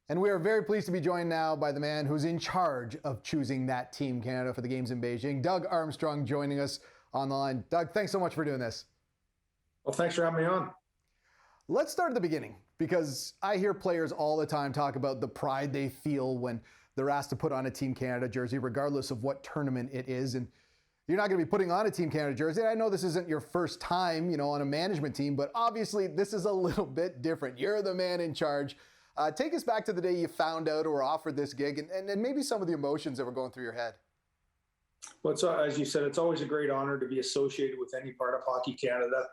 And we are very pleased to be joined now by the man who's in charge of choosing that Team Canada for the games in Beijing, Doug Armstrong, joining us on the line. Doug, thanks so much for doing this. Well, thanks for having me on. Let's start at the beginning, because I hear players all the time talk about the pride they feel when they're asked to put on a Team Canada jersey, regardless of what tournament it is. And you're not going to be putting on a Team Canada jersey. I know this isn't your first time, on a management team, but obviously this is a little bit different. You're the man in charge. Take us back to the day you found out or were offered this gig, and maybe some of the emotions that were going through your head. Well, as you said, it's always a great honor to be associated with any part of Hockey Canada.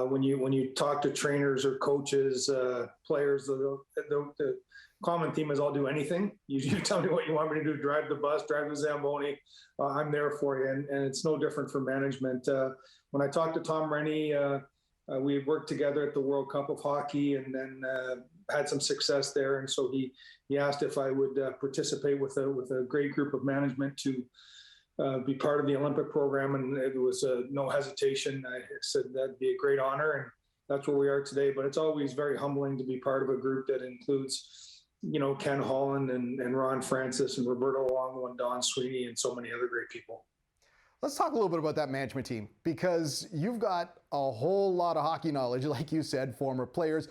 When you talk to trainers or coaches, players, the common theme is I'll do anything. You tell me what you want me to do, drive the bus, drive the Zamboni, I'm there for you. And it's no different for management. When I talked to Tom Rennie, we had worked together at the World Cup of Hockey and then had some success there. And so he asked if I would participate with a great group of management to be part of the Olympic program. And it was no hesitation. I said that'd be a great honor. And that's where we are today. But it's always very humbling to be part of a group that includes, Ken Holland and Ron Francis and Roberto Luongo and Don Sweeney and so many other great people. Let's talk a little bit about that management team, because you've got a whole lot of hockey knowledge, like you said, former players,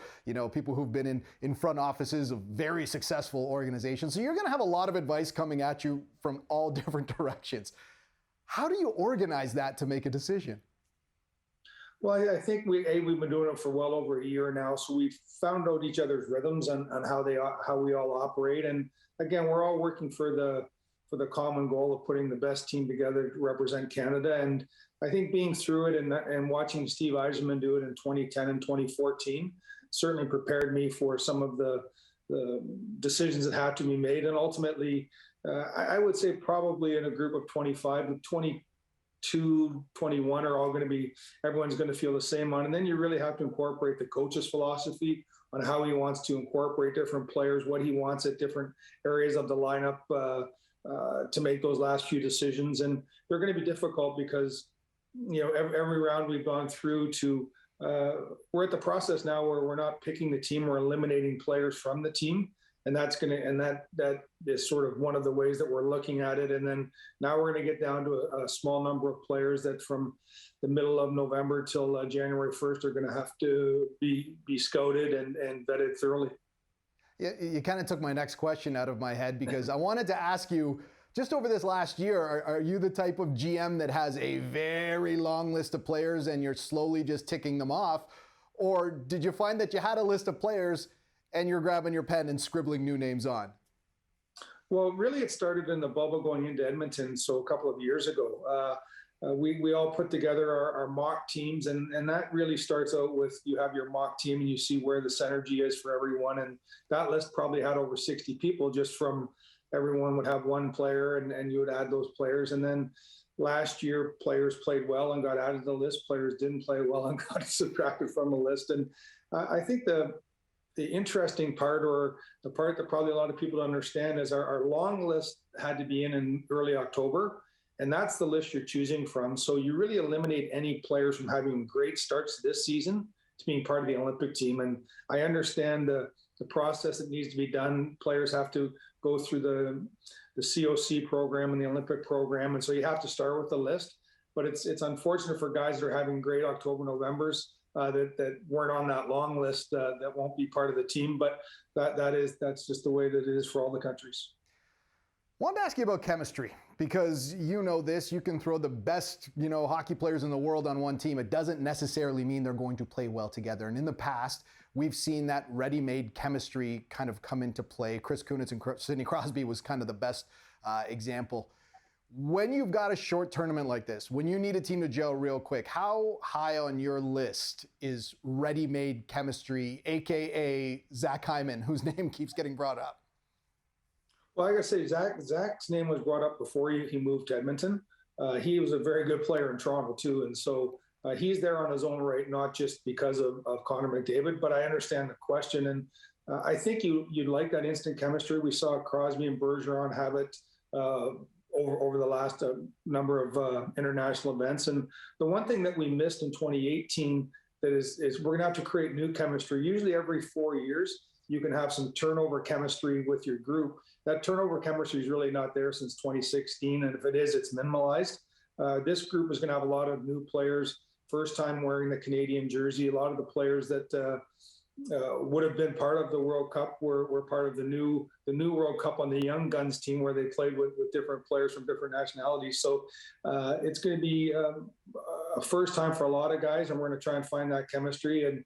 people who've been in front offices of very successful organizations. So you're going to have a lot of advice coming at you from all different directions. How do you organize that to make a decision? Well, I think we've been doing it for well over a year now, so we've found out each other's rhythms and how we all operate. And again, we're all working for the common goal of putting the best team together to represent Canada. And I think being through it and watching Steve Yzerman do it in 2010 and 2014 certainly prepared me for some of the decisions that have to be made. And ultimately, I would say probably in a group of 25 to 22, 21 are all going to be, everyone's going to feel the same on. And then you really have to incorporate the coach's philosophy on how he wants to incorporate different players, what he wants at different areas of the lineup, to make those last few decisions. And they're going to be difficult because, every round we've gone through to, we're at the process now where we're not picking the team, we're eliminating players from the team. And that is sort of one of the ways that we're looking at it. And then now we're going to get down to a small number of players that from the middle of November till January 1st are going to have to be scouted and vetted thoroughly. You kind of took my next question out of my head, because I wanted to ask you, just over this last year, are you the type of GM that has a very long list of players and you're slowly just ticking them off? Or did you find that you had a list of players and you're grabbing your pen and scribbling new names on? Well, really, it started in the bubble going into Edmonton, so a couple of years ago. We all put together our mock teams, and that really starts out with you have your mock team and you see where the synergy is for everyone. And that list probably had over 60 people, just from everyone would have one player and you would add those players. And then last year, players played well and got added to the list. Players didn't play well and got subtracted from the list. And I think the interesting part, or the part that probably a lot of people don't understand, is our long list had to be in early October. And that's the list you're choosing from. So you really eliminate any players from having great starts this season to being part of the Olympic team. And I understand the process that needs to be done. Players have to go through the COC program and the Olympic program. And so you have to start with the list. But it's unfortunate for guys that are having great October, Novembers that weren't on that long list that won't be part of the team. But that's just the way that it is for all the countries. Wanted to ask you about chemistry, because this, you can throw the best, hockey players in the world on one team. It doesn't necessarily mean they're going to play well together. And in the past, we've seen that ready-made chemistry kind of come into play. Chris Kunitz and Sidney Crosby was kind of the best example. When you've got a short tournament like this, when you need a team to gel real quick, how high on your list is ready-made chemistry, AKA Zach Hyman, whose name keeps getting brought up? Well, I gotta say, Zach's name was brought up before he moved to Edmonton. He was a very good player in Toronto too, and so he's there on his own right, not just because of Connor McDavid. But I understand the question, and I think you'd like that instant chemistry. We saw Crosby and Bergeron have it over the last number of international events. And the one thing that we missed in 2018 that is we're going to have to create new chemistry. Usually every 4 years, you can have some turnover chemistry with your group. That turnover chemistry is really not there since 2016, and if it is, it's minimalized. This group is going to have a lot of new players, first time wearing the Canadian jersey. A lot of the players that would have been part of the World Cup were part of the new World Cup on the Young Guns team, where they played with different players from different nationalities. So it's going to be a first time for a lot of guys, and we're going to try and find that chemistry. And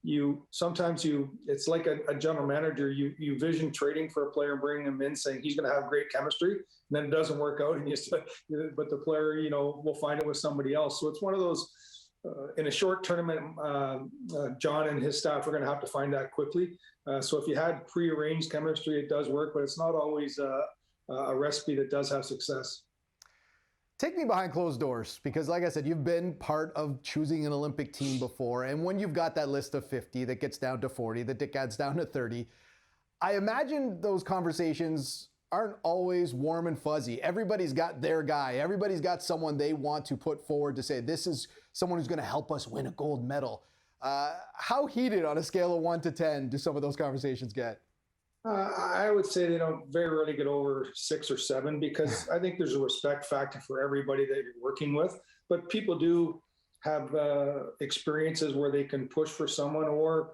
it's like a general manager, you vision trading for a player and bringing him in saying he's going to have great chemistry, and then it doesn't work out, and but the player, will find it with somebody else. So it's one of those, in a short tournament, John and his staff are going to have to find that quickly. So if you had prearranged chemistry, it does work, but it's not always a recipe that does have success. Take me behind closed doors, because like I said, you've been part of choosing an Olympic team before. And when you've got that list of 50 that gets down to 40, that gets down to 30, I imagine those conversations aren't always warm and fuzzy. Everybody's got their guy. Everybody's got someone they want to put forward to say, this is someone who's going to help us win a gold medal. How heated on a scale of 1 to 10 do some of those conversations get? I would say they don't very rarely get over 6 or 7, because I think there's a respect factor for everybody that you're working with. But people do have experiences where they can push for someone, or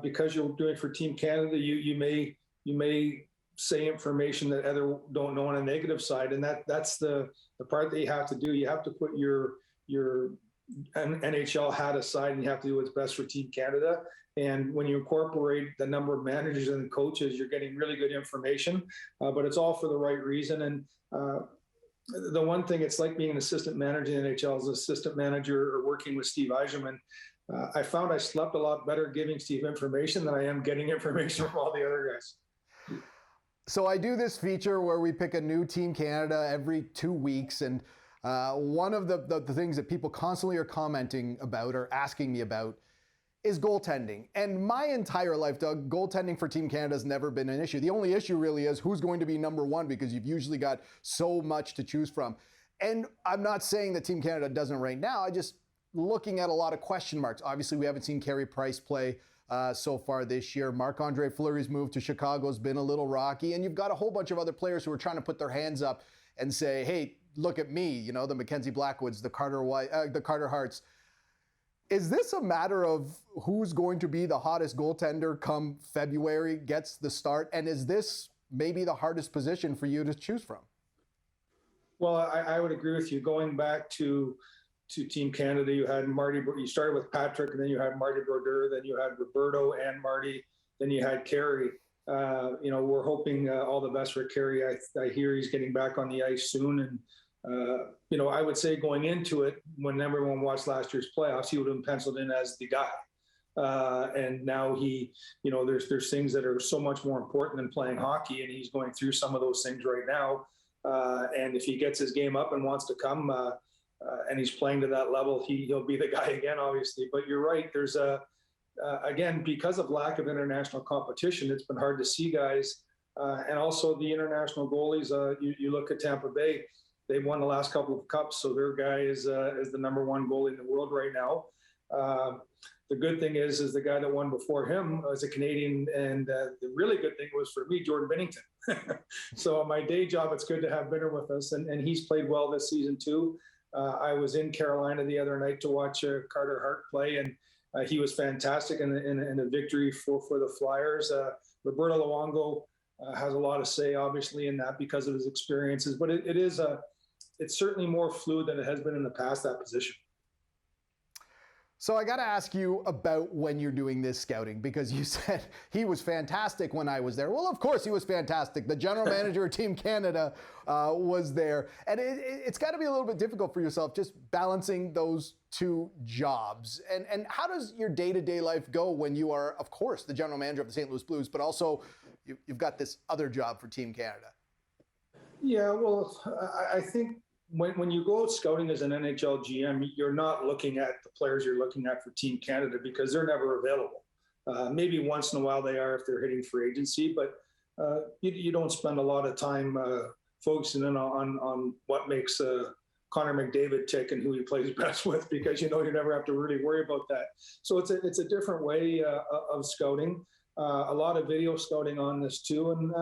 because you're doing for Team Canada, you may say information that other don't know on a negative side, and that's the part that you have to do. You have to put your NHL hat aside, and you have to do what's best for Team Canada. And when you incorporate the number of managers and coaches, you're getting really good information, but it's all for the right reason. And the one thing, it's like being an assistant manager in the NHL, as an assistant manager or working with Steve Yzerman. I found I slept a lot better giving Steve information than I am getting information from all the other guys. So I do this feature where we pick a new Team Canada every 2 weeks, and one of the things that people constantly are commenting about or asking me about is goaltending. And my entire life, Doug, goaltending for Team Canada has never been an issue. The only issue really is who's going to be number one, because you've usually got so much to choose from. And I'm not saying that Team Canada doesn't right now. I just looking at a lot of question marks. Obviously, we haven't seen Carey Price play so far this year. Marc-Andre Fleury's move to Chicago has been a little rocky. And you've got a whole bunch of other players who are trying to put their hands up and say, hey, look at me, the Mackenzie Blackwoods, the Carter Harts. Is this a matter of who's going to be the hottest goaltender come February, gets the start? And is this maybe the hardest position for you to choose from? Well, I would agree with you. Going back to Team Canada, you had you started with Patrick, and then you had Marty Brodeur, then you had Roberto and Marty, then you had Carey. We're hoping all the best for Carey. I hear he's getting back on the ice soon. And, I would say going into it, when everyone watched last year's playoffs, he would have been penciled in as the guy. And now there's things that are so much more important than playing hockey, and he's going through some of those things right now. And if he gets his game up and wants to come, and he's playing to that level, he'll be the guy again, obviously. But you're right. There's again, because of lack of international competition, it's been hard to see guys. And also the international goalies, you look at Tampa Bay, they've won the last couple of cups. So their guy is the number one goalie in the world right now. The good thing is the guy that won before him was a Canadian. And the really good thing was for me, Jordan Binnington. So on my day job, it's good to have Binner with us. And he's played well this season too. I was in Carolina the other night to watch Carter Hart play, and he was fantastic in a victory for the Flyers. Roberto Luongo has a lot to say, obviously, in that because of his experiences. But it's certainly more fluid than it has been in the past, that position. So I got to ask you about when you're doing this scouting, because you said he was fantastic when I was there. Well, of course he was fantastic. The general manager of Team Canada was there. And it's got to be a little bit difficult for yourself just balancing those two jobs. And how does your day-to-day life go when you are, of course, the general manager of the St. Louis Blues, but also you've got this other job for Team Canada? Yeah, well, I think when you go out scouting as an NHL GM, you're not looking at the players you're looking at for Team Canada, because they're never available. Maybe once in a while they are if they're hitting free agency, but you don't spend a lot of time focusing in on what makes Connor McDavid tick and who he plays best with, because you never have to really worry about that. So it's a different way of scouting. a lot of video scouting on this too. And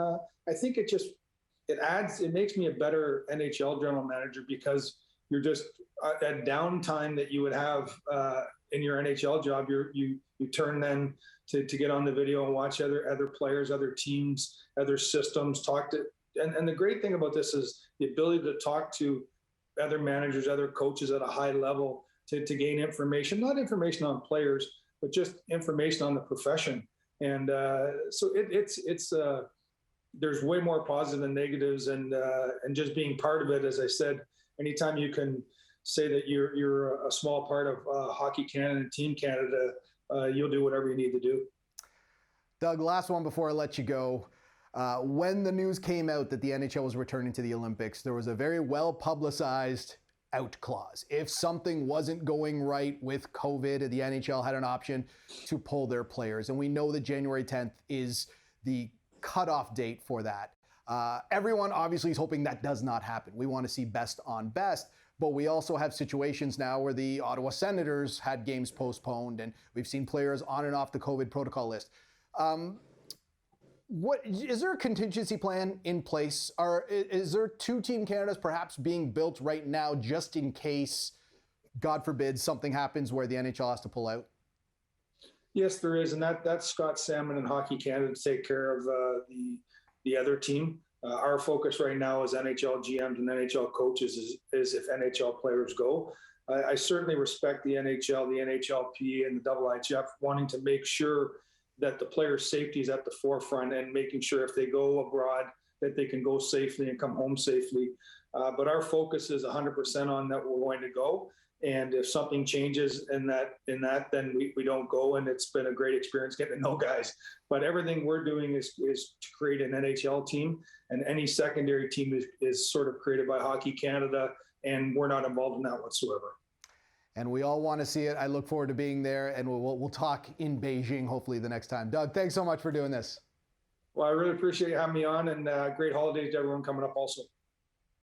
I think it makes me a better NHL general manager, because you're just at downtime that you would have in your NHL job, you turn then to get on the video and watch other players, other teams, other systems, and the great thing about this is the ability to talk to other managers, other coaches at a high level to gain information, not information on players, but just information on the profession. And so there's way more positive than negatives, and just being part of it. As I said, anytime you can say that you're a small part of Hockey Canada and Team Canada, you'll do whatever you need to do. Doug, last one before I let you go. When the news came out that the NHL was returning to the Olympics, there was a very well publicized out clause. If something wasn't going right with COVID, the NHL had an option to pull their players. And we know that January 10th is the cutoff date for that. Everyone obviously is hoping that does not happen. We want to see best on best, but we also have situations now where the Ottawa Senators had games postponed, and we've seen players on and off the COVID protocol list. What is there a contingency plan in place? Or is there two Team Canadas perhaps being built right now just in case, God forbid, something happens where the NHL has to pull out? Yes, there is, and that's Scott Salmon and Hockey Canada to take care of the other team. Our focus right now as NHL GMs and NHL coaches is if NHL players go. I certainly respect the NHL, the NHLP, and the IIHF wanting to make sure that the players' safety is at the forefront, and making sure if they go abroad that they can go safely and come home safely. But our focus is 100% on that we're going to go. And if something changes in that, then we don't go. And it's been a great experience getting to know guys. But everything we're doing is to create an NHL team, and any secondary team is sort of created by Hockey Canada, and we're not involved in that whatsoever. And we all want to see it. I look forward to being there, and we'll talk in Beijing hopefully the next time. Doug, thanks so much for doing this. Well, I really appreciate you having me on, and great holidays to everyone coming up also.